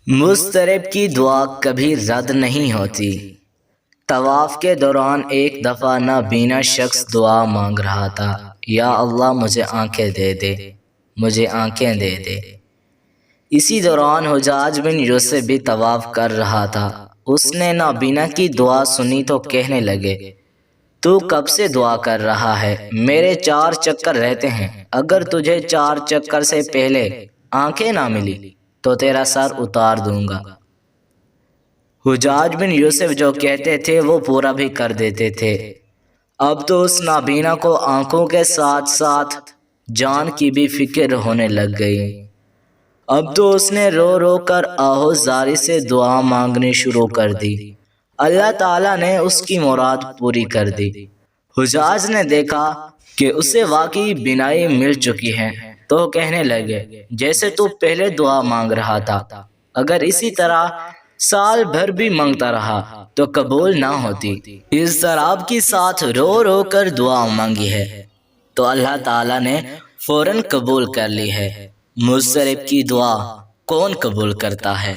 مضطرب کی دعا کبھی رد نہیں ہوتی۔ طواف کے دوران ایک دفعہ نابینا شخص دعا مانگ رہا تھا، یا اللہ مجھے آنکھیں دے دے، مجھے آنکھیں دے دے۔ اسی دوران حجاج بن یوسف بھی طواف کر رہا تھا۔ اس نے نابینا کی دعا سنی تو کہنے لگے، تو کب سے دعا کر رہا ہے؟ میرے 4 چکر رہتے ہیں، اگر تجھے 4 چکر سے پہلے آنکھیں نہ ملی تو تیرا سر اتار دوں گا۔ حجاج بن یوسف جو کہتے تھے وہ پورا بھی کر دیتے تھے۔ اب تو اس نابینا کو آنکھوں کے ساتھ ساتھ جان کی بھی فکر ہونے لگ گئی۔ اب تو اس نے رو رو کر آہو زاری سے دعا مانگنی شروع کر دی۔ اللہ تعالیٰ نے اس کی مراد پوری کر دی۔ حجاج نے دیکھا کہ اسے واقعی بینائی مل چکی ہے تو کہنے لگے، جیسے تو پہلے دعا مانگ رہا تھا، اگر اسی طرح سال بھر بھی مانگتا رہا تو قبول نہ ہوتی۔ اضطراب کے ساتھ رو رو کر دعا مانگی ہے تو اللہ تعالیٰ نے فوراً قبول کر لی ہے۔ مضطرب کی دعا کون قبول کرتا ہے؟